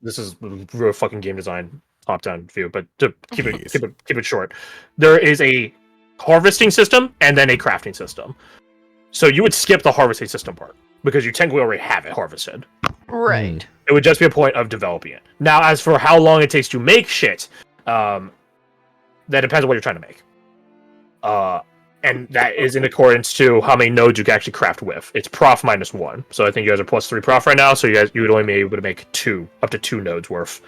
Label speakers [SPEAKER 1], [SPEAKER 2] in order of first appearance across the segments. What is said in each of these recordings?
[SPEAKER 1] this is real fucking game design top-down view, but to keep it short, there is a harvesting system and then a crafting system. So you would skip the harvesting system part because you technically already have it harvested.
[SPEAKER 2] Right.
[SPEAKER 1] It would just be a point of developing it. Now, as for how long it takes to make shit, that depends on what you're trying to make. And that is in accordance to how many nodes you can actually craft with. It's prof -1. So I think you guys are +3 prof right now, so you would only be able to make up to 2 nodes worth.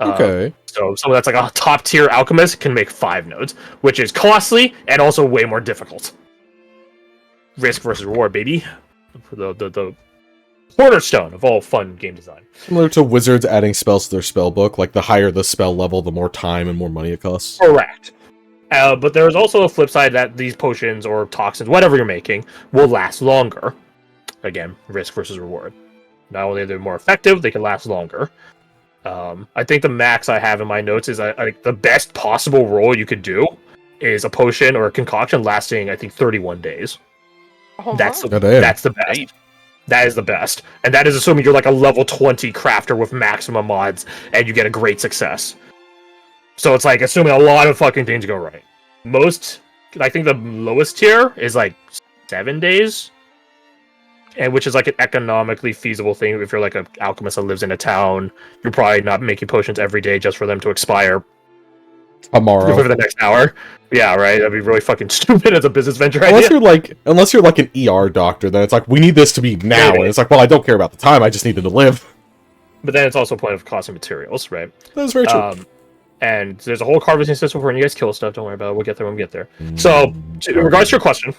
[SPEAKER 3] Okay.
[SPEAKER 1] So someone that's like a top tier alchemist can make 5 nodes, which is costly and also way more difficult. Risk versus reward, baby. The cornerstone of all fun game design.
[SPEAKER 3] Similar to wizards adding spells to their spell book, like the higher the spell level, the more time and more money it costs.
[SPEAKER 1] Correct. But there's also a flip side that these potions or toxins, whatever you're making, will last longer. Again, risk versus reward. Not only are they more effective, they can last longer. I think the max I have in my notes is the best possible roll you could do is a potion or a concoction lasting, I think, 31 days. That's the best. That is the best. And that is assuming you're like a level 20 crafter with maximum mods and you get a great success. So it's like assuming a lot of fucking things go right. I think the lowest tier is like 7 days. And which is like an economically feasible thing. If you're like an alchemist that lives in a town, you're probably not making potions every day just for them to expire
[SPEAKER 3] tomorrow
[SPEAKER 1] for the next hour. Yeah, right. That'd be really fucking stupid as a business venture
[SPEAKER 3] unless
[SPEAKER 1] idea.
[SPEAKER 3] Unless you're like an ER doctor, then it's like we need this to be now, and it's like, well, I don't care about the time. I just need them to live.
[SPEAKER 1] But then it's also a point of costing materials, right?
[SPEAKER 3] That's very true.
[SPEAKER 1] And there's a whole harvesting system for when you guys kill stuff. Don't worry about it. We'll get there when we get there. So, in regards to your question,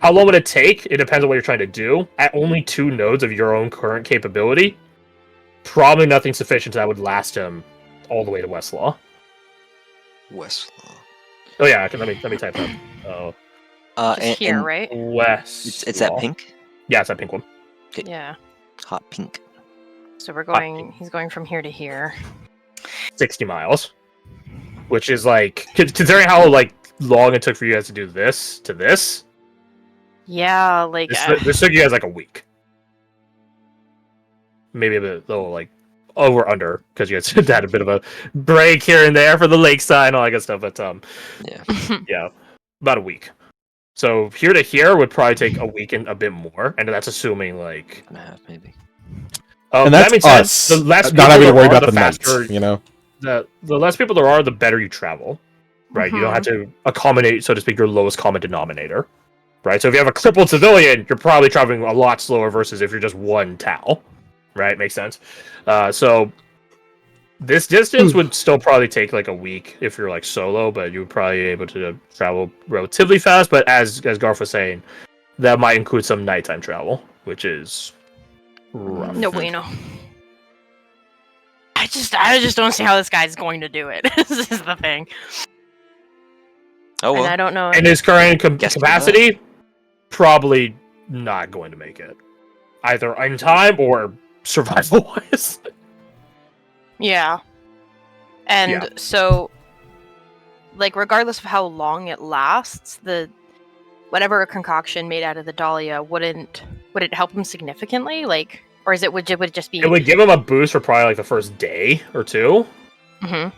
[SPEAKER 1] how long would it take? It depends on what you're trying to do. At only 2 nodes of your own current capability, probably nothing sufficient that would last him all the way to Westlaw.
[SPEAKER 4] Westlaw.
[SPEAKER 1] Oh yeah, let me type that. Oh.
[SPEAKER 2] Just here, right?
[SPEAKER 1] West.
[SPEAKER 4] It's that pink?
[SPEAKER 1] Yeah, it's that pink one.
[SPEAKER 4] Okay.
[SPEAKER 2] Yeah.
[SPEAKER 4] Hot pink.
[SPEAKER 2] So we're going. He's going from here to here.
[SPEAKER 1] 60 miles, which is like considering how like long it took for you guys to do this to this.
[SPEAKER 2] Yeah, like
[SPEAKER 1] this took you guys like a week, maybe a bit little like over under because you guys had a bit of a break here and there for the lakeside and all that good stuff. But yeah, about a week. So here to here would probably take a week and a bit more, and that's assuming like
[SPEAKER 4] maybe.
[SPEAKER 3] And that's us.
[SPEAKER 1] The less
[SPEAKER 3] not having to worry about the
[SPEAKER 1] faster,
[SPEAKER 3] nights, you know.
[SPEAKER 1] The less people there are, the better you travel, right? You don't have to accommodate, so to speak, your lowest common denominator, right? So if you have a crippled civilian, you're probably traveling a lot slower versus if you're just one Tau, right? Makes sense. So this distance would still probably take like a week if you're like solo, but you would probably be able to travel relatively fast. But as Garth was saying, that might include some nighttime travel, which is rough.
[SPEAKER 2] No bueno. I just don't see how this guy's going to do it. This is the thing.
[SPEAKER 4] Oh well.
[SPEAKER 2] And I don't know.
[SPEAKER 1] In his current capacity, probably not going to make it, either in time or survival-wise.
[SPEAKER 2] Yeah. And so, like, regardless of how long it lasts, whatever concoction made out of the Dahlia would it help him significantly? Like, or would it just be?
[SPEAKER 1] It would give him a boost for probably like the first day or two.
[SPEAKER 2] Mm-hmm.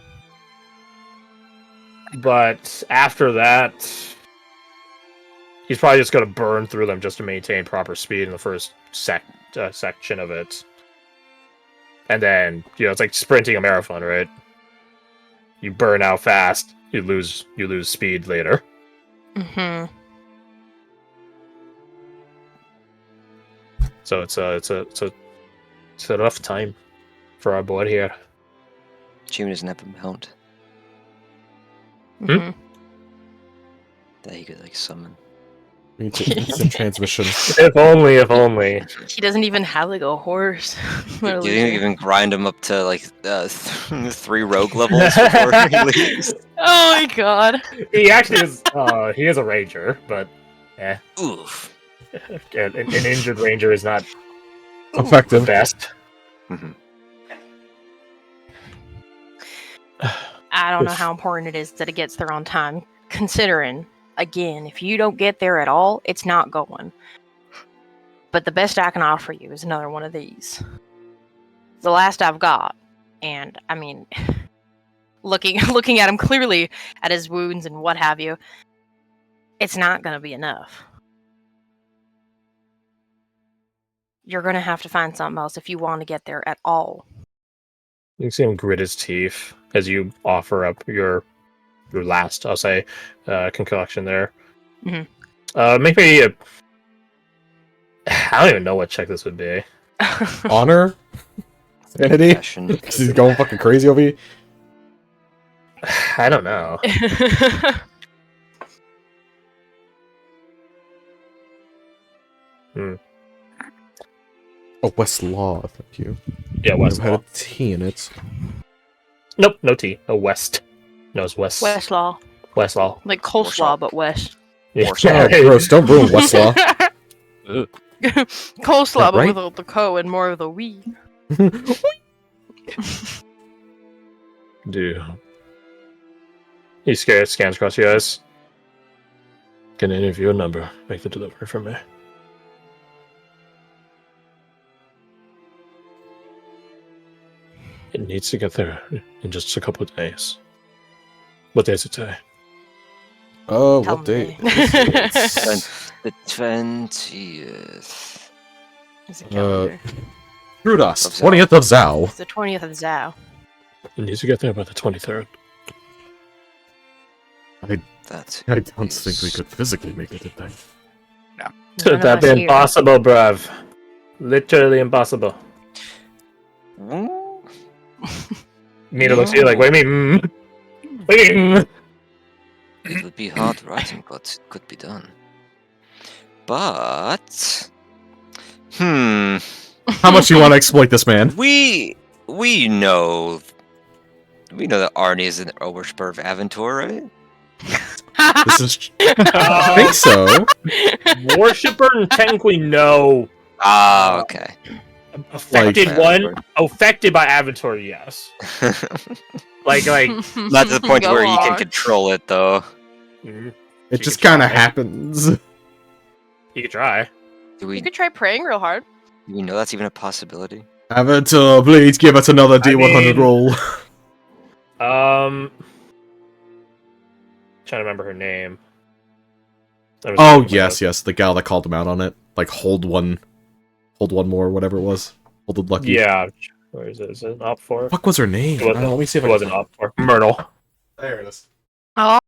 [SPEAKER 1] But after that, he's probably just going to burn through them just to maintain proper speed in the first section of it. And then, it's like sprinting a marathon, right? You burn out fast, you lose speed later.
[SPEAKER 2] Mm-hmm.
[SPEAKER 1] So it's a rough time for our boy here.
[SPEAKER 4] June doesn't have a mount
[SPEAKER 2] Mm-hmm.
[SPEAKER 4] that he could like summon.
[SPEAKER 3] It's in transmission.
[SPEAKER 1] If only.
[SPEAKER 2] He doesn't even have like a horse.
[SPEAKER 4] You didn't even grind him up to like 3 rogue levels before he leaves.
[SPEAKER 2] Oh my god.
[SPEAKER 1] He actually is. He is a ranger, but
[SPEAKER 4] Oof.
[SPEAKER 1] An injured ranger is not
[SPEAKER 3] effective.
[SPEAKER 1] The best.
[SPEAKER 4] Mm-hmm.
[SPEAKER 2] I don't know how important it is that it gets there on time, considering, again, if you don't get there at all, it's not going. But the best I can offer you is another one of these. the last I've got. And I mean, looking at him clearly at his wounds and what have you, it's not gonna be enough. You're gonna have to find something else if you want to get there at all.
[SPEAKER 1] You can see him grit his teeth as you offer up your last, I'll say, concoction there. Make me a... I don't even know what check this would be.
[SPEAKER 3] Honor? Sanity?
[SPEAKER 4] Passion.
[SPEAKER 3] He's going fucking crazy over you.
[SPEAKER 1] I don't know.
[SPEAKER 3] Oh, Westlaw, thank you.
[SPEAKER 1] Yeah,
[SPEAKER 3] I've had a
[SPEAKER 1] Westlaw.
[SPEAKER 3] T in it.
[SPEAKER 1] Nope, no T. A West. No, it's West.
[SPEAKER 2] Westlaw.
[SPEAKER 1] Westlaw.
[SPEAKER 2] Like coleslaw, but west.
[SPEAKER 1] Yeah.
[SPEAKER 3] Oh, gross, don't ruin Westlaw.
[SPEAKER 2] Coleslaw,
[SPEAKER 3] That
[SPEAKER 2] but
[SPEAKER 3] right?
[SPEAKER 2] without the co and more of the we.
[SPEAKER 1] Dude. He scans across your eyes. Can I interview a number? Make the delivery for me. It needs to get there in just a couple of days. What day is it today?
[SPEAKER 3] Oh,
[SPEAKER 2] Tell
[SPEAKER 3] what
[SPEAKER 2] me.
[SPEAKER 3] date? It's-
[SPEAKER 4] The 20th.
[SPEAKER 2] It's a calendar.
[SPEAKER 3] Through us,
[SPEAKER 4] Of Zhao.
[SPEAKER 3] 20th of Zhao.
[SPEAKER 2] It's the 20th of Zhao.
[SPEAKER 1] It needs to get there by the 23rd.
[SPEAKER 4] That
[SPEAKER 3] I don't
[SPEAKER 4] is-
[SPEAKER 3] think we could physically make it today.
[SPEAKER 2] None of
[SPEAKER 1] That'd
[SPEAKER 2] us
[SPEAKER 1] be
[SPEAKER 2] here.
[SPEAKER 1] impossible, bruv. Literally impossible.
[SPEAKER 4] Mm,
[SPEAKER 1] Mina looks at you like, what do you mean? What do you mean?
[SPEAKER 4] It would be hard writing, but it could be done. But
[SPEAKER 3] How much you want to exploit this man?
[SPEAKER 4] we know that Arnie is an worshiper of Aventur, right?
[SPEAKER 3] This is. I think so.
[SPEAKER 1] Worshipper and technically no.
[SPEAKER 4] Ah, okay.
[SPEAKER 1] Affected
[SPEAKER 4] Like-
[SPEAKER 1] one. Affected by Avatar, yes. Like,
[SPEAKER 4] Not to the point
[SPEAKER 2] Go
[SPEAKER 4] where he can
[SPEAKER 2] on.
[SPEAKER 4] control it, though.
[SPEAKER 1] mm,
[SPEAKER 3] It
[SPEAKER 1] You
[SPEAKER 3] just
[SPEAKER 1] could
[SPEAKER 3] kind of
[SPEAKER 1] try.
[SPEAKER 3] happens.
[SPEAKER 1] you could try.
[SPEAKER 4] Do we
[SPEAKER 2] You could try praying real hard.
[SPEAKER 4] know that's even a possibility?
[SPEAKER 3] Avatar, please give us another D100
[SPEAKER 1] mean-
[SPEAKER 3] roll.
[SPEAKER 1] Trying to remember her name. I was
[SPEAKER 3] Oh,
[SPEAKER 1] thinking about
[SPEAKER 3] yes, the gal that called him out on it. Like, hold one more, whatever it was. Hold it
[SPEAKER 1] it.
[SPEAKER 3] lucky.
[SPEAKER 1] Yeah. Where is it? Is it an op for?
[SPEAKER 3] Fuck was her name?
[SPEAKER 1] It wasn't-
[SPEAKER 3] Let me see if
[SPEAKER 1] It
[SPEAKER 3] I
[SPEAKER 1] wasn't op for. Myrtle.
[SPEAKER 3] There it is.
[SPEAKER 2] Oh,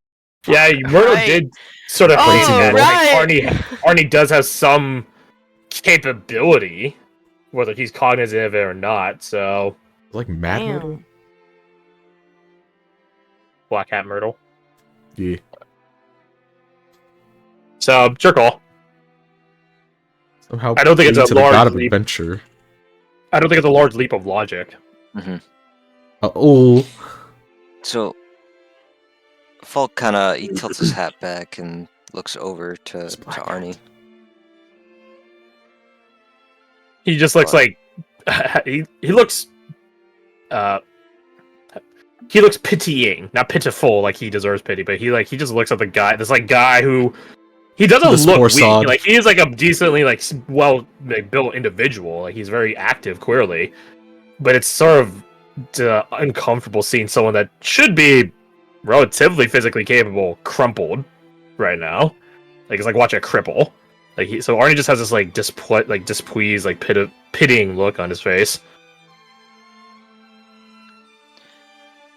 [SPEAKER 1] Yeah, Myrtle
[SPEAKER 2] Right.
[SPEAKER 1] did sort of
[SPEAKER 2] Oh,
[SPEAKER 1] crazy that
[SPEAKER 2] right.
[SPEAKER 1] like, Arnie does have some capability, whether he's cognizant of it or not. So
[SPEAKER 3] Like Mad
[SPEAKER 2] Damn.
[SPEAKER 3] Myrtle?
[SPEAKER 1] Black Hat Myrtle.
[SPEAKER 3] Yeah.
[SPEAKER 1] So your call.
[SPEAKER 3] Somehow
[SPEAKER 1] I don't think it's
[SPEAKER 3] lead
[SPEAKER 1] a
[SPEAKER 3] to the god
[SPEAKER 1] large
[SPEAKER 3] of
[SPEAKER 1] leap.
[SPEAKER 3] adventure.
[SPEAKER 1] I don't think it's a large leap of logic.
[SPEAKER 3] Oh.
[SPEAKER 4] So, Falk he tilts his hat back and looks over to
[SPEAKER 3] It's Black Hat.
[SPEAKER 4] Arnie.
[SPEAKER 1] He just looks
[SPEAKER 4] What?
[SPEAKER 1] like he looks he looks pitying, not pitiful like he deserves pity, but he just looks at the guy, this like guy who he doesn't
[SPEAKER 3] This
[SPEAKER 1] look
[SPEAKER 3] poor
[SPEAKER 1] weak.
[SPEAKER 3] sod.
[SPEAKER 1] Like he is like a decently well built individual. Like he's very active, clearly, but it's sort of uncomfortable seeing someone that should be relatively physically capable crumpled right now. Like it's like watching a cripple. So Arnie just has this like displeased, like pitying look on his face.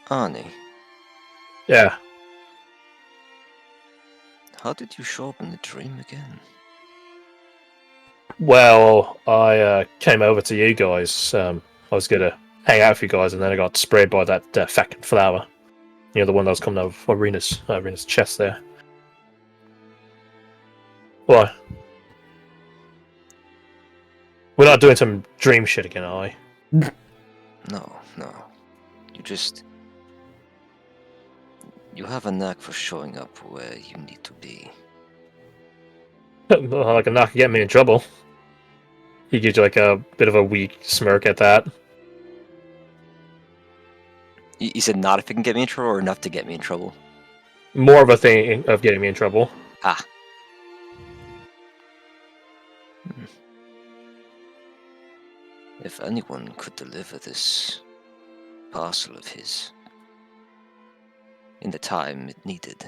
[SPEAKER 4] Arnie,
[SPEAKER 1] Yeah.
[SPEAKER 4] how did you show up in the dream again?
[SPEAKER 1] Well, I came over to you guys. I was gonna hang out with you guys, and then I got sprayed by that fucking flower. You know, the one that was coming out of Arena's chest there. What? We're not doing some dream shit again, are we?
[SPEAKER 4] No. You have a knack for showing up where you need to be.
[SPEAKER 1] Like a knock to get me in trouble. He gives you like a bit of a weak smirk at that.
[SPEAKER 4] You said not if it can get me in trouble, or enough to get me in trouble?
[SPEAKER 1] More of a thing of getting me in trouble.
[SPEAKER 4] Ah. If if anyone could deliver this parcel of his in the time it needed,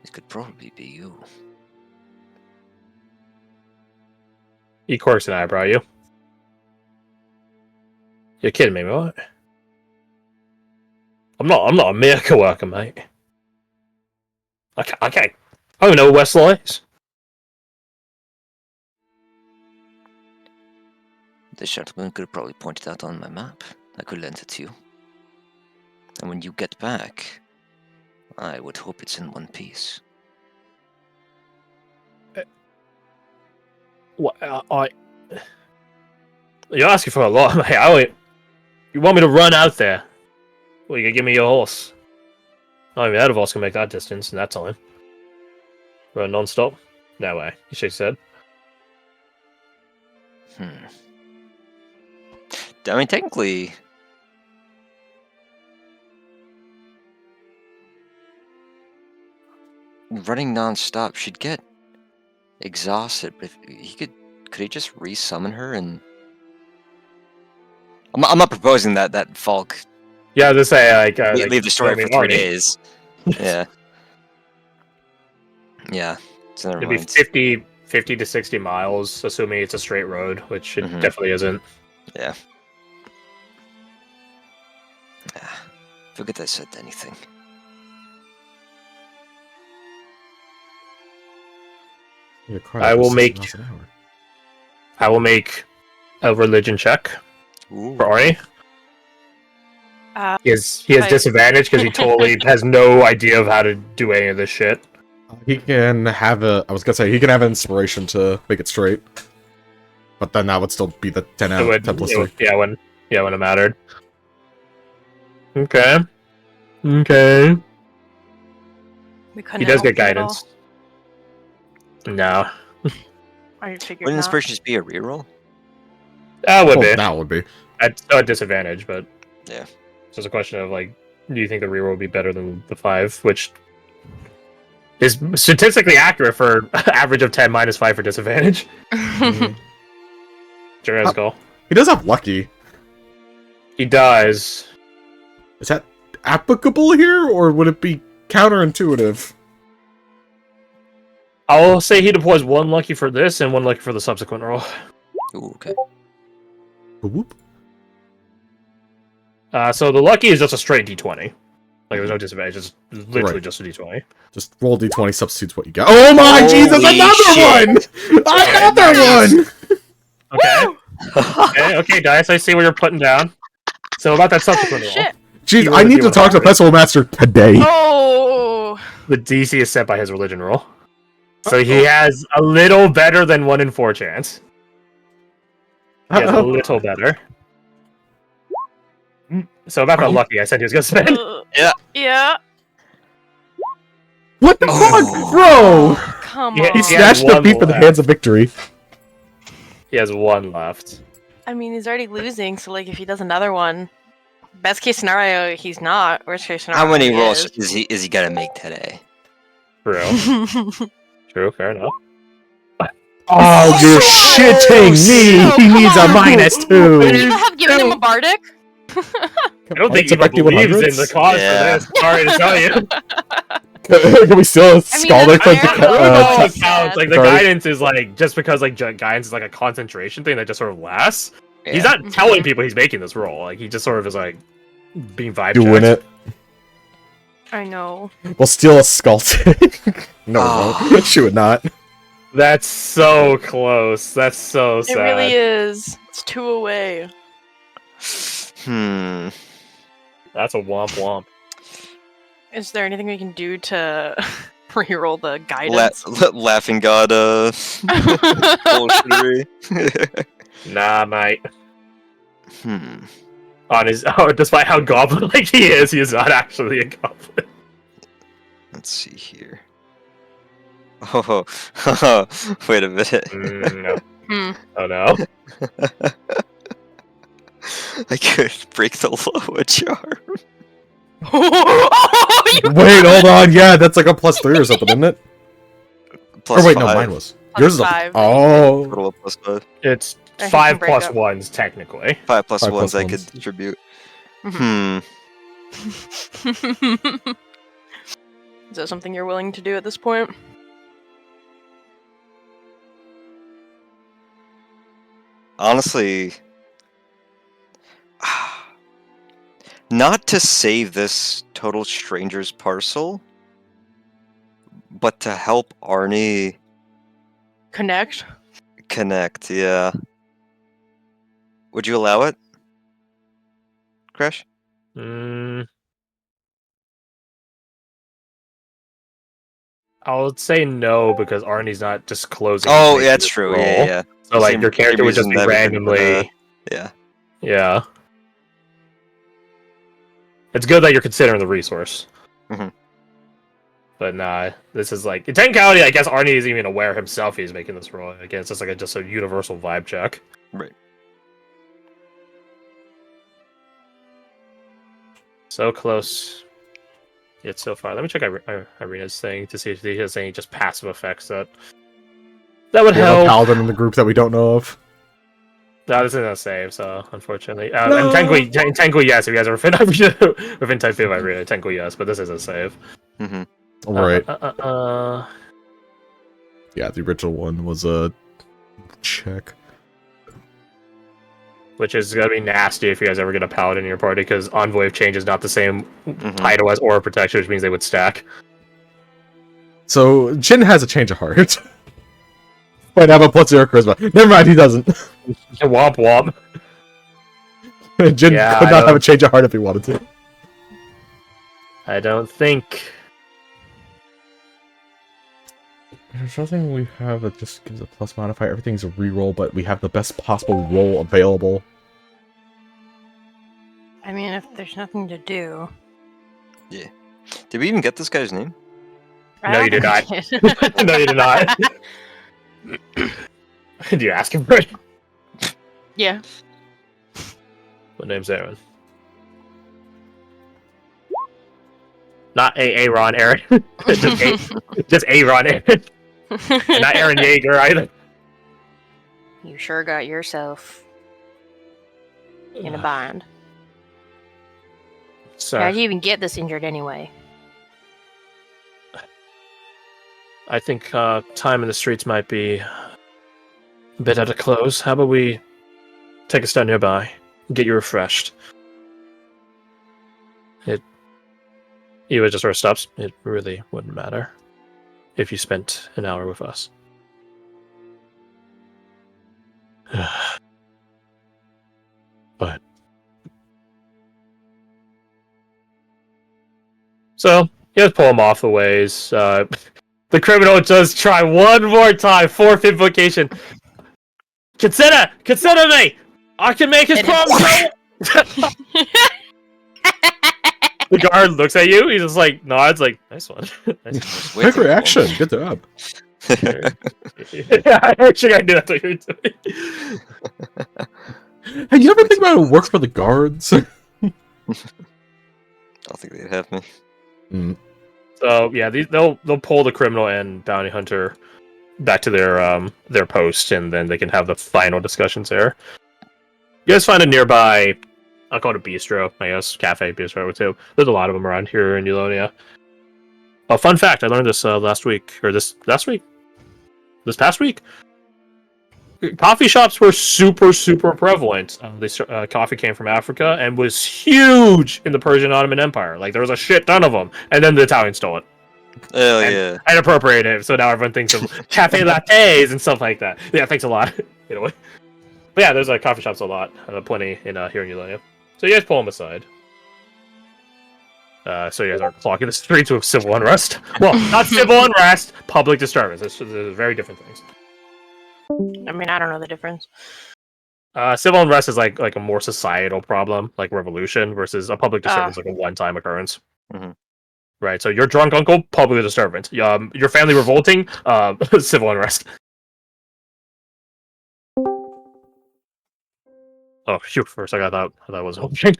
[SPEAKER 4] it could probably be you.
[SPEAKER 1] He quirks an eyebrow. You're kidding me, what? I'm not a miracle worker, mate. Okay. I don't even know where Westlaw is.
[SPEAKER 4] This gentleman could have probably pointed out on my map. I could lend it to you. And when you get back, I would hope it's in one piece.
[SPEAKER 1] What? You're asking for a lot, mate. You want me to run out there? Well, you can give me your horse. Not even that of us can make that distance in that time. Run non-stop? No way. You shake his head.
[SPEAKER 4] I mean, technically, running non-stop, she'd get exhausted, but if could he just re-summon her and... I'm not proposing that Falk
[SPEAKER 1] Yeah, I was gonna say,
[SPEAKER 4] leave the story for 3
[SPEAKER 1] army.
[SPEAKER 4] days. Yeah. Yeah. So never
[SPEAKER 1] It'd be
[SPEAKER 4] mind.
[SPEAKER 1] 50 to 60 miles, assuming it's a straight road, which it
[SPEAKER 4] Mhm.
[SPEAKER 1] definitely isn't.
[SPEAKER 4] Yeah. Forget I said anything.
[SPEAKER 1] I will make a religion check
[SPEAKER 4] Ooh.
[SPEAKER 1] for Ari. He has
[SPEAKER 2] I-
[SPEAKER 1] disadvantage because he totally has no idea of how to do any of this shit.
[SPEAKER 3] He can have I was gonna say, he can have an inspiration to make it straight. But then that would still be the 10 out of 10 plus 3.
[SPEAKER 1] When it mattered. Okay.
[SPEAKER 2] We couldn't
[SPEAKER 1] He does
[SPEAKER 2] help
[SPEAKER 1] get
[SPEAKER 2] you at all.
[SPEAKER 1] guidance. No.
[SPEAKER 2] I figured
[SPEAKER 4] Wouldn't
[SPEAKER 2] not.
[SPEAKER 4] inspiration just be a reroll?
[SPEAKER 1] That would be.
[SPEAKER 3] That would be.
[SPEAKER 1] At still at disadvantage, but
[SPEAKER 4] Yeah.
[SPEAKER 1] it's just a question of like, do you think the reroll would be better than the 5, which is statistically accurate for average of 10 minus 5 for disadvantage. Jerez goal.
[SPEAKER 3] He does have lucky.
[SPEAKER 1] He does.
[SPEAKER 3] Is that applicable here, or would it be counterintuitive?
[SPEAKER 1] I'll say he deploys 1 lucky for this and 1 lucky for the subsequent roll.
[SPEAKER 4] Ooh, okay.
[SPEAKER 3] Whoop.
[SPEAKER 1] So the lucky is just a straight d20. Like there's no disadvantage, it's literally
[SPEAKER 3] Right.
[SPEAKER 1] just a d20.
[SPEAKER 3] Just roll d20, substitutes what you got. Oh my
[SPEAKER 4] Holy
[SPEAKER 3] Jesus,
[SPEAKER 4] shit.
[SPEAKER 3] another one!
[SPEAKER 1] Okay, Dice, I see what you're putting down. So about that subsequent roll.
[SPEAKER 2] Shit.
[SPEAKER 3] Jeez,
[SPEAKER 1] You
[SPEAKER 3] I
[SPEAKER 1] wanna
[SPEAKER 3] need
[SPEAKER 1] deal
[SPEAKER 3] to
[SPEAKER 1] with
[SPEAKER 3] talk to
[SPEAKER 1] that?
[SPEAKER 3] Festival Master today.
[SPEAKER 2] Oh!
[SPEAKER 1] The DC is set by his religion roll. So he has a little better than 1 in 4 chance. He has a little better. So about that lucky I said he was gonna spend.
[SPEAKER 2] Yeah.
[SPEAKER 3] What the fuck, bro?
[SPEAKER 2] Come
[SPEAKER 1] Yeah,
[SPEAKER 2] on.
[SPEAKER 3] He
[SPEAKER 1] has
[SPEAKER 3] snatched the
[SPEAKER 1] 1
[SPEAKER 3] feet for the
[SPEAKER 1] left.
[SPEAKER 3] hands of victory.
[SPEAKER 1] He has 1 left.
[SPEAKER 2] I mean, he's already losing, so like if he does another one, best case scenario, he's not. Worst case scenario,
[SPEAKER 4] How many
[SPEAKER 2] he
[SPEAKER 4] rolls
[SPEAKER 2] is.
[SPEAKER 4] is he gonna make today?
[SPEAKER 1] True, fair enough.
[SPEAKER 3] Oh, you're shitting me!
[SPEAKER 2] Oh,
[SPEAKER 3] He
[SPEAKER 2] come
[SPEAKER 3] needs a
[SPEAKER 2] on.
[SPEAKER 3] -2!
[SPEAKER 2] Would you have given him a bardic?
[SPEAKER 1] I don't think
[SPEAKER 3] It's
[SPEAKER 1] he
[SPEAKER 3] effective
[SPEAKER 1] believes in
[SPEAKER 3] 100s?
[SPEAKER 1] the cause
[SPEAKER 4] Yeah.
[SPEAKER 1] for this. Sorry to tell you.
[SPEAKER 3] Can we steal a
[SPEAKER 2] I mean,
[SPEAKER 3] scholar
[SPEAKER 2] that's
[SPEAKER 3] for
[SPEAKER 2] fair,
[SPEAKER 1] I don't know
[SPEAKER 2] though.
[SPEAKER 1] if it counts. Like the
[SPEAKER 3] Sorry.
[SPEAKER 1] guidance is like just because like guidance is like a concentration thing that just sort of lasts.
[SPEAKER 4] Yeah.
[SPEAKER 1] He's not telling people he's making this roll. Like he just sort of is like being vibe
[SPEAKER 3] doing
[SPEAKER 1] checked.
[SPEAKER 3] it.
[SPEAKER 2] I know.
[SPEAKER 3] We'll steal a skull. No,
[SPEAKER 4] Oh.
[SPEAKER 3] we won't. She would not.
[SPEAKER 1] That's so close. That's so sad.
[SPEAKER 2] It really is. It's 2 away.
[SPEAKER 1] That's a womp womp.
[SPEAKER 2] Is there anything we can do to reroll the guidance?
[SPEAKER 4] Laughing God, bullshittery.
[SPEAKER 1] Nah, mate. On his, despite how goblin-like he is not actually a goblin.
[SPEAKER 4] Let's see here. Oh, wait a minute.
[SPEAKER 1] No. Oh no.
[SPEAKER 4] I could break the Loa charm.
[SPEAKER 2] Oh, you
[SPEAKER 3] Wait, hold on. Yeah, that's like a +3 or something, isn't it?
[SPEAKER 4] Plus
[SPEAKER 3] Or wait, no,
[SPEAKER 4] 5.
[SPEAKER 3] mine was. Yours is
[SPEAKER 2] 5.
[SPEAKER 4] Total of +5.
[SPEAKER 1] It's
[SPEAKER 2] Or he
[SPEAKER 1] 5
[SPEAKER 2] can break
[SPEAKER 1] plus
[SPEAKER 2] up.
[SPEAKER 1] 1s, technically.
[SPEAKER 4] 5 plus
[SPEAKER 3] 5
[SPEAKER 4] 1s
[SPEAKER 3] plus
[SPEAKER 4] I could
[SPEAKER 3] ones.
[SPEAKER 4] distribute.
[SPEAKER 2] Mhm. Is that something you're willing to do at this point?
[SPEAKER 4] Honestly, not to save this total stranger's parcel, but to help Arnie
[SPEAKER 2] Connect?
[SPEAKER 4] connect, yeah. Would you allow it, Crash?
[SPEAKER 1] Mm, I would say no, because Arnie's not disclosing.
[SPEAKER 4] Oh,
[SPEAKER 1] information
[SPEAKER 4] yeah, that's
[SPEAKER 1] in
[SPEAKER 4] true.
[SPEAKER 1] the
[SPEAKER 4] Yeah,
[SPEAKER 1] role.
[SPEAKER 4] yeah.
[SPEAKER 1] So, like, your character would just be randomly.
[SPEAKER 4] Yeah.
[SPEAKER 1] Yeah. It's good that you're considering the resource.
[SPEAKER 4] Mhm.
[SPEAKER 1] But nah, this is like... In technicality, I guess Arnie isn't even aware himself he's making this roll. Again, it's just like just a universal vibe check.
[SPEAKER 4] Right.
[SPEAKER 1] So close, yet so far. Let me check Irina's thing to see if he has any just passive effects that would
[SPEAKER 3] We have a
[SPEAKER 1] help.
[SPEAKER 3] paladin in the group that we don't know of.
[SPEAKER 1] No, this isn't a save, so unfortunately.
[SPEAKER 3] No.
[SPEAKER 1] And technically, yes, if you guys are within type 5 Irina, technically yes, but this is a save.
[SPEAKER 4] Mm-hmm.
[SPEAKER 3] Right. Yeah, the original one was a check.
[SPEAKER 1] Which is gonna be nasty if you guys ever get a paladin in your party, because Envoy of Change is not the same
[SPEAKER 4] Mhm.
[SPEAKER 1] title as Aura Protection, which means they would stack.
[SPEAKER 3] So Jin has a change of heart. Might have a +0 charisma. Never mind, he doesn't.
[SPEAKER 1] Womp womp.
[SPEAKER 3] Jin
[SPEAKER 1] Yeah,
[SPEAKER 3] could
[SPEAKER 1] I
[SPEAKER 3] not
[SPEAKER 1] don't-
[SPEAKER 3] have a change of heart if he wanted to.
[SPEAKER 1] I don't think.
[SPEAKER 3] There's nothing we have that just gives a plus modifier. Everything's a reroll, but we have the best possible roll available.
[SPEAKER 2] I mean, if there's nothing to do.
[SPEAKER 4] Did we even get this guy's name?
[SPEAKER 2] I
[SPEAKER 1] No,
[SPEAKER 2] don't
[SPEAKER 1] you did
[SPEAKER 2] think we did.
[SPEAKER 1] No, you did not. Did you ask him for it?
[SPEAKER 2] Yeah.
[SPEAKER 1] What name's Aaron? Not Aaron, Aaron. just Aaron, Aaron. And not Aaron Yeager either.
[SPEAKER 2] You sure got yourself in a bind.
[SPEAKER 1] So
[SPEAKER 2] How'd you even get this injured anyway?
[SPEAKER 1] I think time in the streets might be a bit at a close. How about we take a step nearby, get you refreshed? Eva just sort of stops. It really wouldn't matter if you spent an hour with us. But so you guys pull him off the ways. The criminal does try one more time. Fourth invocation. Consider me. I can make his
[SPEAKER 2] It
[SPEAKER 1] promise. The guard looks at you. He just like nods, like nice one. Nice
[SPEAKER 3] Quick reaction. Good job.
[SPEAKER 1] one. Yeah, I actually I knew that's what you were doing.
[SPEAKER 3] Hey, you ever think about it work for the guards?
[SPEAKER 4] I don't think they'd have me.
[SPEAKER 1] So yeah, they'll pull the criminal and bounty hunter back to their post, and then they can have the final discussions there. You guys find a nearby, I'll call it a bistro, I guess, cafe, bistro too. There's a lot of them around here in Eulonia. A fun fact, I learned this this past week. Coffee shops were super prevalent. Coffee came from Africa and was huge in the Persian Ottoman Empire. Like there was a shit ton of them, and then the Italians stole it
[SPEAKER 4] Oh,
[SPEAKER 1] and,
[SPEAKER 4] yeah.
[SPEAKER 1] and appropriated it. So now everyone thinks of cafe lattes and stuff like that. Yeah, thanks a lot. Anyway, but yeah, there's coffee shops a lot, plenty in here in Eulonia. So you guys pull them aside. So you guys are clocking the streets with civil unrest. Well, not civil unrest, public disturbance. They're very different things.
[SPEAKER 2] I mean, I don't know the difference.
[SPEAKER 1] Civil unrest is like a more societal problem, like revolution, versus a public disturbance, like a one-time occurrence.
[SPEAKER 4] Mhm.
[SPEAKER 1] Right. So your drunk uncle, public disturbance. Your family revolting, civil unrest. Oh shoot! For a second, I thought it was opening.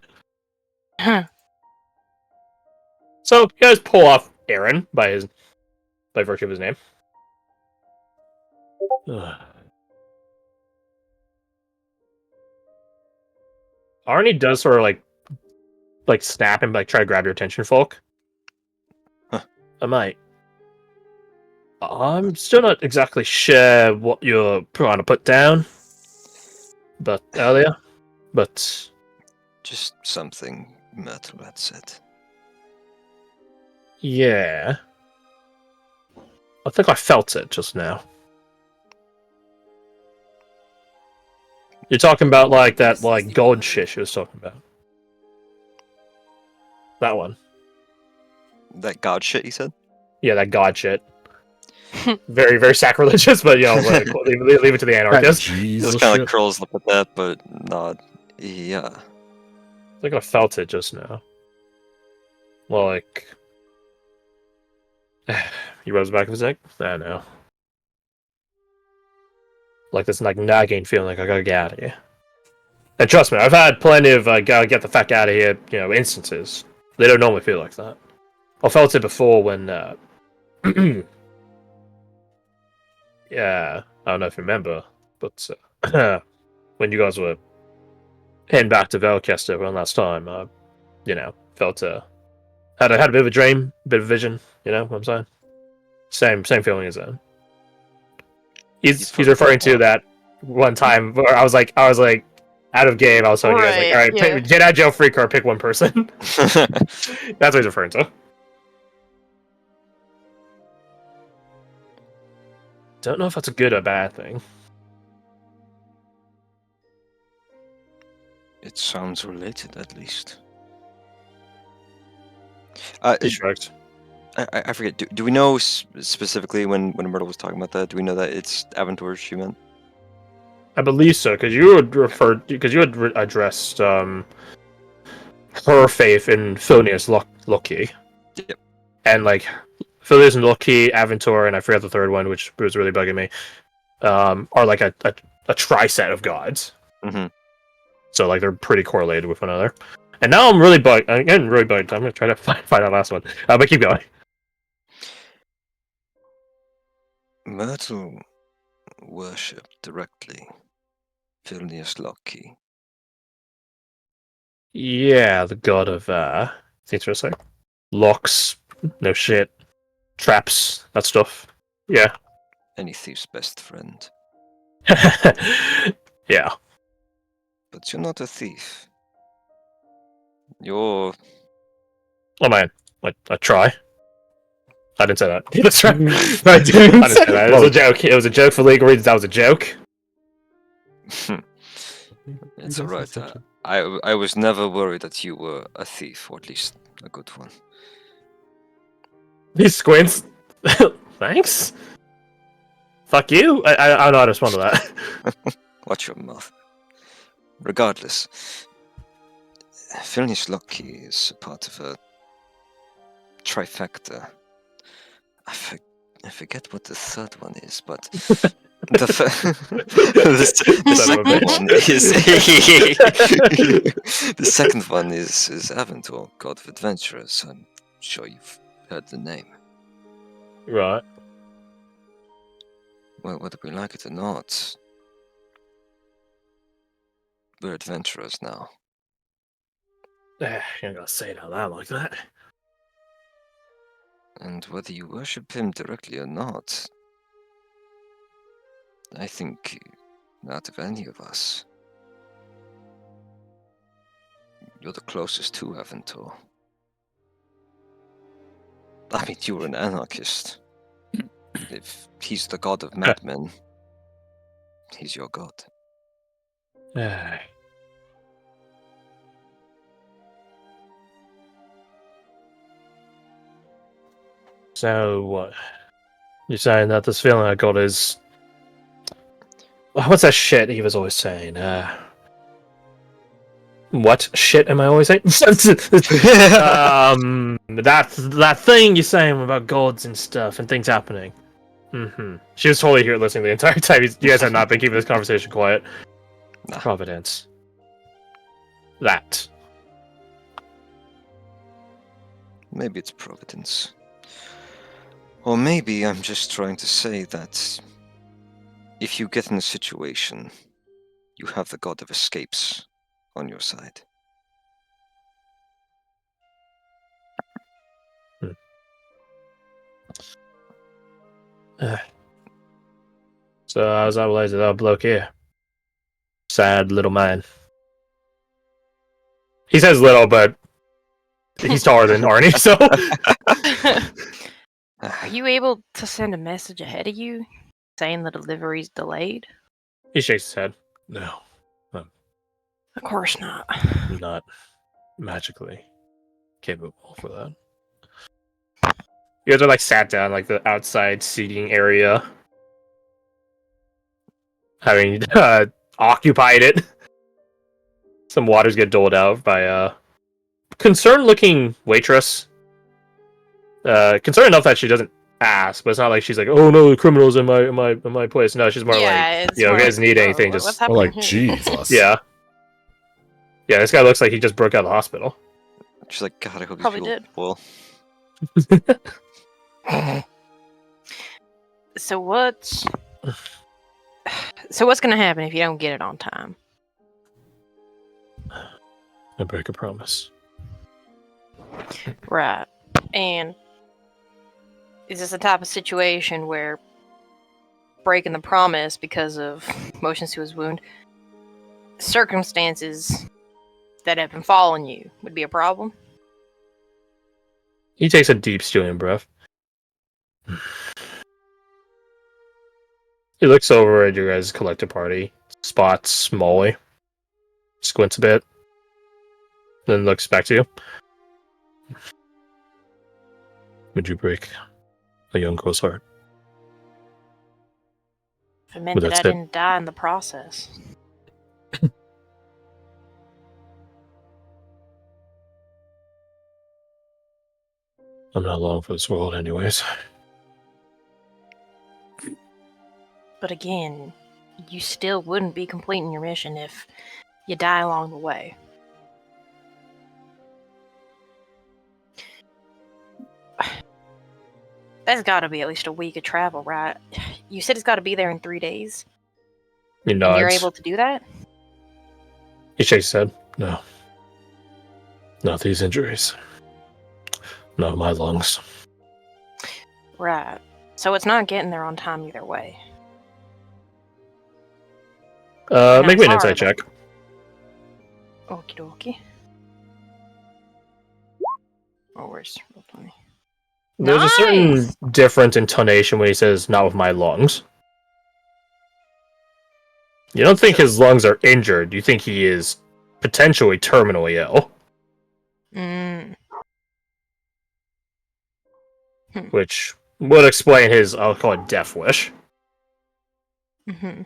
[SPEAKER 1] So you guys pull off Aaron by virtue of his name. Arnie does sort of like snap and like try to grab your attention, Folk.
[SPEAKER 4] Huh.
[SPEAKER 1] I might. I'm still not exactly sure what you're trying to put down, but earlier, but
[SPEAKER 4] Just something Myrtle had said.
[SPEAKER 1] yeah, I think I felt it just now. You're talking about like that like gold shit she was talking about. That one.
[SPEAKER 4] That god shit he said?
[SPEAKER 1] Yeah, that god shit. Very, very sacrilegious, but leave it to the
[SPEAKER 3] That
[SPEAKER 1] anarchists.
[SPEAKER 3] Jesus
[SPEAKER 4] Just kind of
[SPEAKER 3] shit.
[SPEAKER 4] like curls lip at that, but nod. Yeah.
[SPEAKER 1] I think I felt it just now. Well, like, he rubs the back of his neck. I don't know. Like this, like nagging feeling like I gotta get out of here. And trust me, I've had plenty of gotta get the fuck out of here, instances. They don't normally feel like that. I felt it before when, yeah, I don't know if you remember, but when you guys were heading back to Velcaster around last time, felt had a bit of a dream, a bit of a vision. You know what I'm saying? Same feeling as that. He's referring to that one time where I was like out of game. I was telling you guys like, all right,
[SPEAKER 2] yeah.
[SPEAKER 1] get out of jail free card, pick one person. That's what he's referring to. Don't know if that's a good or bad thing.
[SPEAKER 4] It sounds related, at least.
[SPEAKER 1] He shrugged.
[SPEAKER 4] I forget. Do we know specifically when Myrtle was talking about that? Do we know that it's Aventur she meant?
[SPEAKER 1] I believe so, because you had addressed her faith in Phineas Loki.
[SPEAKER 4] Yep.
[SPEAKER 1] And like Phineas and Loki, Aventur, and I forgot the third one, which was really bugging me. Are like a tri-set of gods.
[SPEAKER 4] Mm-hmm.
[SPEAKER 1] So like they're pretty correlated with one another. And now I'm really bugged. I'm getting really bugged. I'm gonna try to find that last one. But keep going.
[SPEAKER 4] Myrtle worshipped directly Phineas Loki.
[SPEAKER 1] Yeah, the god of things for a sec. Locks, no shit. Traps, that stuff. Yeah.
[SPEAKER 4] Any thief's best friend.
[SPEAKER 1] Yeah.
[SPEAKER 4] But you're not a thief. You're...
[SPEAKER 1] Oh man, I try. I didn't say that. That's right.
[SPEAKER 3] I didn't
[SPEAKER 1] I didn't say that. It was a joke. It was a joke for legal reasons. That was a joke.
[SPEAKER 4] It's alright. I was never worried that you were a thief, or at least a good one.
[SPEAKER 1] He squints. Thanks. Fuck you. I don't know how to respond to that.
[SPEAKER 4] Watch your mouth. Regardless, Phineas Loki is a part of a trifecta. I forget what the third one is, but the second one is the second one is Aventur, God of Adventurers. I'm sure you've heard the name.
[SPEAKER 1] Right.
[SPEAKER 4] Well, whether we like it or not, we're adventurers now.
[SPEAKER 1] You're not gonna say it out loud like that.
[SPEAKER 4] And whether you worship him directly or not, I think out of any of us, you're the closest to Aventur. I mean, you're an anarchist. If he's the god of madmen, he's your god.
[SPEAKER 1] So what? You're saying that this feeling I got is what's that shit he was always saying? What shit am I always saying? That thing you're saying about gods and stuff and things happening. Mm-hmm. She was totally here listening the entire time. You guys have not been keeping this conversation quiet.
[SPEAKER 4] Nah.
[SPEAKER 1] Providence. That.
[SPEAKER 4] Maybe it's Providence. Or maybe I'm just trying to say that If you get in a situation, you have the god of escapes on your side.
[SPEAKER 1] So I was always that bloke here. Sad little man. He says little, but he's taller than Arnie, so.
[SPEAKER 2] Are you able to send a message ahead of you saying the delivery's delayed?
[SPEAKER 1] He shakes his head. No,
[SPEAKER 2] Of course not.
[SPEAKER 1] I'm not magically capable for that. You guys are like sat down, like the outside seating area, having occupied it. Some waters get doled out by a concerned-looking waitress. Concerned enough that she doesn't ask, but it's not like she's like, "Oh no, the criminals in my place." No, she's more like, "You know, if you guys need anything,
[SPEAKER 2] what's
[SPEAKER 1] just
[SPEAKER 2] happening
[SPEAKER 3] Well, like,
[SPEAKER 2] here?
[SPEAKER 3] Jesus.
[SPEAKER 1] yeah." Yeah, this guy looks like he just broke out of the hospital.
[SPEAKER 4] She's like, God, I hope
[SPEAKER 2] Probably
[SPEAKER 4] you feel
[SPEAKER 2] did.
[SPEAKER 4] well.
[SPEAKER 2] So what's gonna happen if you don't get it on time?
[SPEAKER 1] I break a promise.
[SPEAKER 2] Right. And is this the type of situation where breaking the promise because of motions to his wound, circumstances that have been following you would be a problem?
[SPEAKER 1] He takes a deep stewing breath. He looks over at your guys' collective party, spots Molly, squints a bit, then looks back to you. Would you break a young girl's heart?
[SPEAKER 2] If it meant
[SPEAKER 1] Well,
[SPEAKER 2] that I
[SPEAKER 1] that's it.
[SPEAKER 2] didn't die in the process.
[SPEAKER 1] I'm not long for this world, anyways.
[SPEAKER 2] But again, you still wouldn't be completing your mission if you die along the way. That's gotta be at least a week of travel, right? You said it's gotta be there in 3 days?
[SPEAKER 1] He
[SPEAKER 2] And
[SPEAKER 1] nods.
[SPEAKER 2] you're able to do that?
[SPEAKER 1] He shakes his head. No. Not these injuries. Not my lungs.
[SPEAKER 2] Right. So it's not getting there on time either way.
[SPEAKER 1] Make me an
[SPEAKER 2] sorry,
[SPEAKER 1] insight check.
[SPEAKER 2] Okie dokie. Oh, where's Roll20?
[SPEAKER 1] There's a certain
[SPEAKER 2] Nice!
[SPEAKER 1] different intonation when he says, not with my lungs. You don't think his lungs are injured. You think he is potentially terminally ill.
[SPEAKER 2] Mm.
[SPEAKER 1] Which would explain his, I'll call it, death wish.
[SPEAKER 2] Mm-hmm.
[SPEAKER 1] Of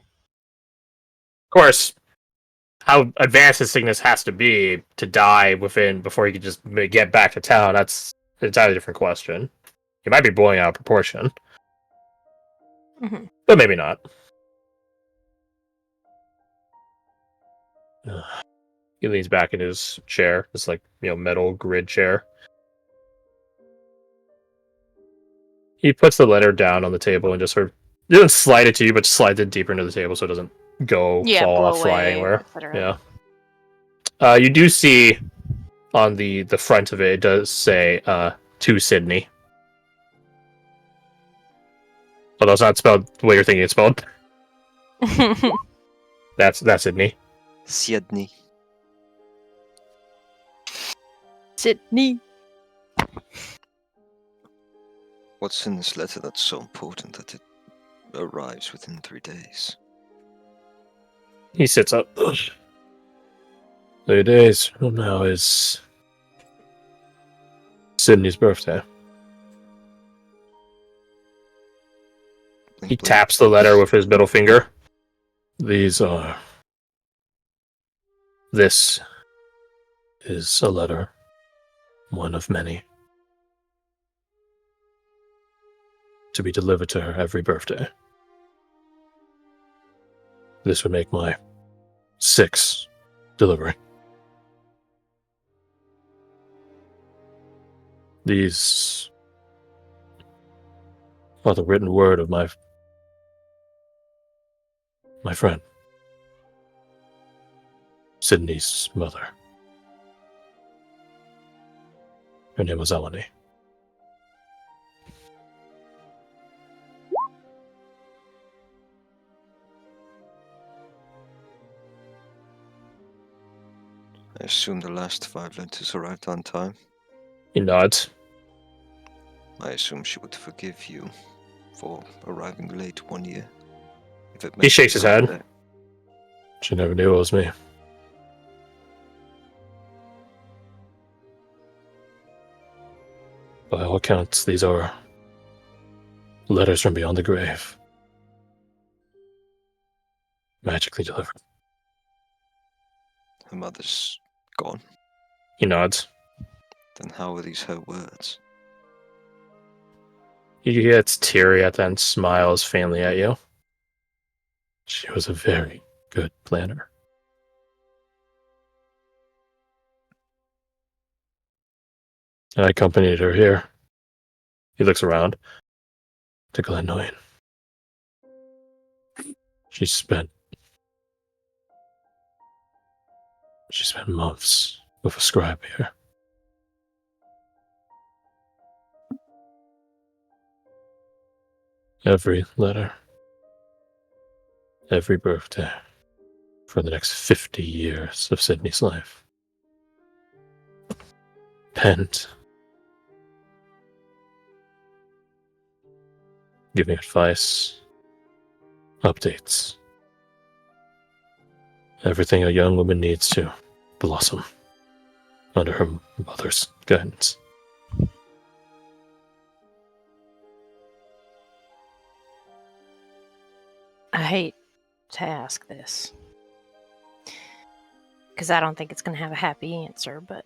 [SPEAKER 1] course, how advanced his sickness has to be to die before he could just get back to town, that's an entirely different question. He might be blowing out of proportion.
[SPEAKER 2] Mm-hmm.
[SPEAKER 1] But maybe not. He leans back in his chair, this metal grid chair. He puts the letter down on the table and just sort of doesn't slide it to you, but slides it deeper into the table so it doesn't fall off, fly anywhere.
[SPEAKER 2] etc.
[SPEAKER 1] Yeah. You do see on the front of it does say to Sydney. Although it's not spelled the way you're thinking it's spelled. That's Sydney.
[SPEAKER 4] Sydney.
[SPEAKER 2] Sydney.
[SPEAKER 4] What's in this letter that's so important that it arrives within 3 days?
[SPEAKER 1] He sits up. 3 days from now is Sydney's birthday.
[SPEAKER 4] Blink,
[SPEAKER 1] He
[SPEAKER 4] blink.
[SPEAKER 1] taps the letter with his middle finger. This is a letter. One of many. To be delivered to her every birthday. This would make my 6th delivery. These are the written word of my My friend. Sydney's mother. Her name was Eleni.
[SPEAKER 4] I assume the last 5 letters arrived on time.
[SPEAKER 1] He nods.
[SPEAKER 4] I assume she would forgive you for arriving late 1 year. If it
[SPEAKER 1] He shakes his head.
[SPEAKER 4] that.
[SPEAKER 1] She never knew it was me. By all accounts, these are letters from beyond the grave. Magically delivered.
[SPEAKER 4] Her mother's gone.
[SPEAKER 1] He nods.
[SPEAKER 4] Then how are these her words?
[SPEAKER 1] He gets teary at that and smiles faintly at you. She was a very good planner. I accompanied her here. He looks around to Glendoyne. She spent months with a scribe here. Every letter, every birthday, for the next 50 years of Sydney's life. Penned, giving advice, updates. Everything a young woman needs to blossom under her mother's guidance.
[SPEAKER 2] I hate to ask this, because I don't think it's going to have a happy answer, but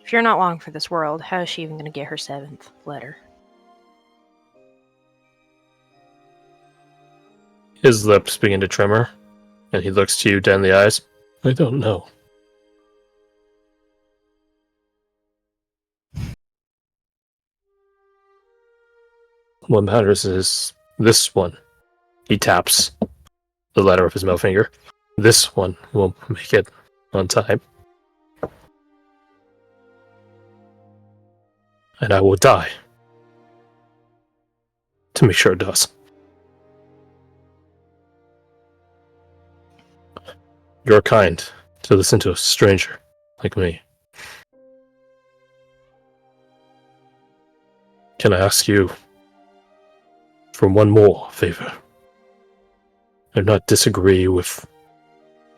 [SPEAKER 2] if you're not long for this world, how is she even going to get her 7th letter?
[SPEAKER 1] His lips begin to tremor, and he looks to you dead in the eyes. I don't know. What matters is this one. He taps the letter with his middle finger. This one will make it on time. And I will die to make sure it does. You're kind to listen to a stranger like me. Can I ask you for one more favor? I do not disagree with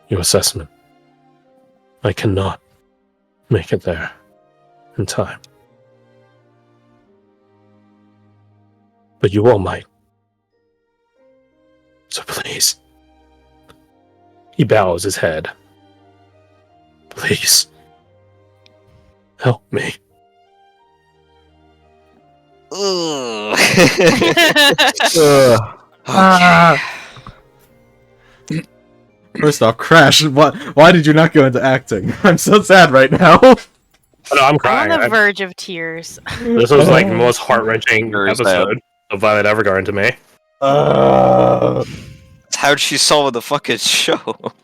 [SPEAKER 1] your assessment. I cannot make it there in time. But you all might. So please. He bows his head. Please. Help me.
[SPEAKER 4] Ugh.
[SPEAKER 3] First off, Crash, why did you not go into acting? I'm so sad right now.
[SPEAKER 1] Oh, no, I'm
[SPEAKER 2] I'm
[SPEAKER 1] crying.
[SPEAKER 2] on the verge of tears.
[SPEAKER 1] This was like the most heart-wrenching
[SPEAKER 5] Very sad.
[SPEAKER 1] episode of Violet Evergarden to me.
[SPEAKER 4] How'd she solve the fucking show?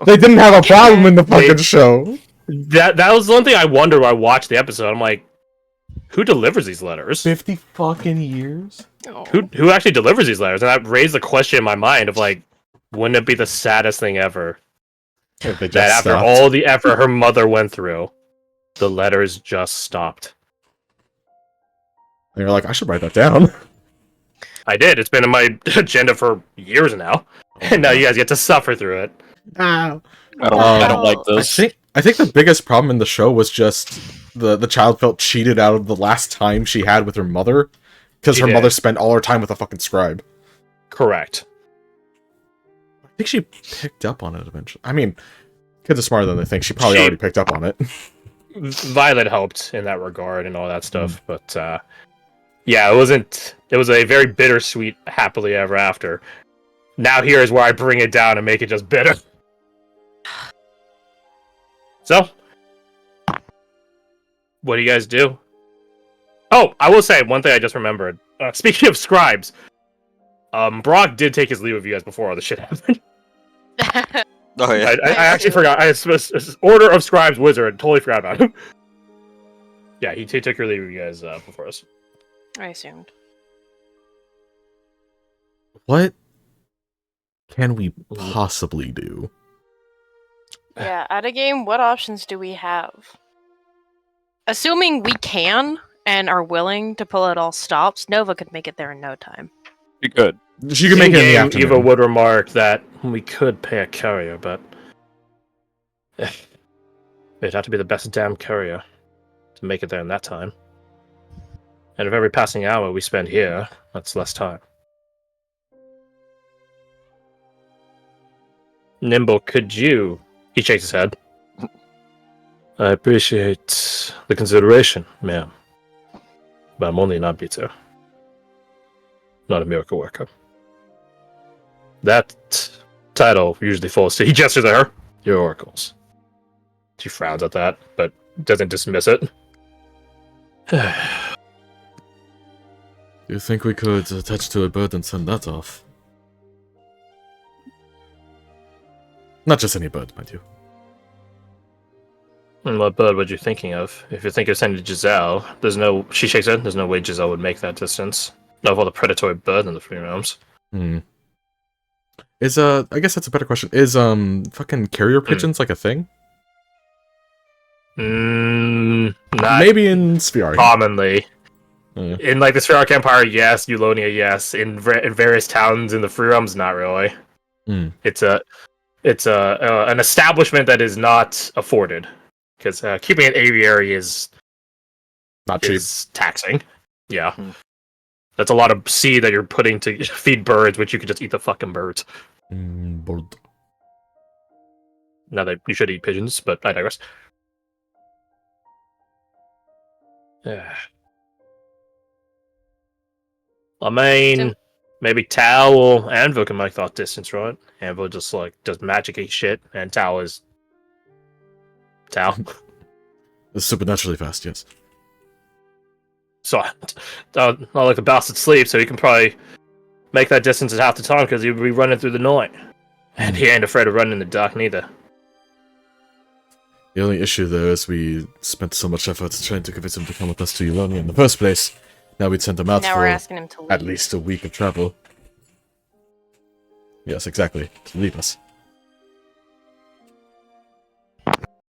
[SPEAKER 3] They didn't have a problem in the fucking show.
[SPEAKER 1] That was one thing I wondered when I watched the episode. I'm like, who delivers these letters?
[SPEAKER 3] 50 fucking years?
[SPEAKER 1] Who actually delivers these letters? And that raised the question in my mind of like, wouldn't it be the saddest thing ever
[SPEAKER 3] If they just
[SPEAKER 1] that after
[SPEAKER 3] stopped.
[SPEAKER 1] all the effort her mother went through, the letters just stopped?
[SPEAKER 3] And you're like, I should write that down.
[SPEAKER 1] I did. It's been in my agenda for years now, and now you guys get to suffer through it.
[SPEAKER 3] Ow.
[SPEAKER 5] I don't like
[SPEAKER 3] I
[SPEAKER 5] this.
[SPEAKER 3] think the biggest problem in the show was just the child felt cheated out of the last time she had with her mother, because
[SPEAKER 1] She
[SPEAKER 3] her
[SPEAKER 1] did.
[SPEAKER 3] mother spent all her time with a fucking scribe.
[SPEAKER 1] Correct.
[SPEAKER 3] I think she picked up on it eventually. I mean, kids are smarter than they think. She probably
[SPEAKER 1] She-
[SPEAKER 3] already picked up on it.
[SPEAKER 1] Violet helped in that regard and all that stuff, but yeah, it wasn't. It was a very bittersweet, happily ever after. Now here is where I bring it down and make it just bitter. So, what do you guys do? Oh, I will say one thing I just remembered. Speaking of scribes, Brock did take his leave of you guys before all the shit happened.
[SPEAKER 4] Oh yeah.
[SPEAKER 1] I actually forgot. Order of Scribes Wizard. Totally forgot about him. Yeah, he took your leave, you guys, before us.
[SPEAKER 2] I assumed.
[SPEAKER 3] What can we possibly do?
[SPEAKER 2] Yeah, at a game, what options do we have? Assuming we can and are willing to pull out all stops, Nova could make it there in no time.
[SPEAKER 5] You could.
[SPEAKER 3] She can make it in the afternoon.
[SPEAKER 1] Eva would remark that we could pay a courier, but it'd have to be the best damn courier to make it there in that time. And if every passing hour we spend here, that's less time. Nimble, could you... He shakes his head. I appreciate the consideration, ma'am. But I'm only an arbiter. Not a miracle worker. That title usually falls to... He gestures at her. Your oracles. She frowns at that, but doesn't dismiss it.
[SPEAKER 3] You think we could attach to a bird and send that off? Not just any bird, mind you.
[SPEAKER 1] What bird were you thinking of? If you think of sending Giselle, there's no... She shakes her head. There's no way Giselle would make that distance. Not with all the predatory bird in the free realms.
[SPEAKER 3] Is, I guess that's a better question. Is, fucking carrier pigeons like a thing?
[SPEAKER 1] Not
[SPEAKER 3] Maybe in Sphear.
[SPEAKER 1] commonly. In, like, the Spheroid Empire, yes. Eulonia, yes. In various towns in the free realms, not really. It's an establishment that is not afforded. Because keeping an aviary is...
[SPEAKER 3] Not cheap.
[SPEAKER 1] Taxing. Yeah. That's a lot of seed that you're putting to feed birds, which you could just eat the fucking birds.
[SPEAKER 3] Bird.
[SPEAKER 1] Now that you should eat pigeons, but I digress. I mean, maybe Tao or Anvil can make that distance, right? Anvil just like does magic-y shit, and Tao is Tao.
[SPEAKER 3] It's supernaturally fast, yes.
[SPEAKER 1] So, not like the bastard sleep, so he can probably make that distance at half the time because he'd be running through the night. And he ain't afraid of running in the dark neither.
[SPEAKER 3] The only issue, though, is we spent so much effort trying to convince him to come with us to Eulonia in the first place. Now we'd sent him out
[SPEAKER 2] Now
[SPEAKER 3] for
[SPEAKER 2] we're asking him to leave.
[SPEAKER 3] at least a week of travel. Yes, exactly. To leave us.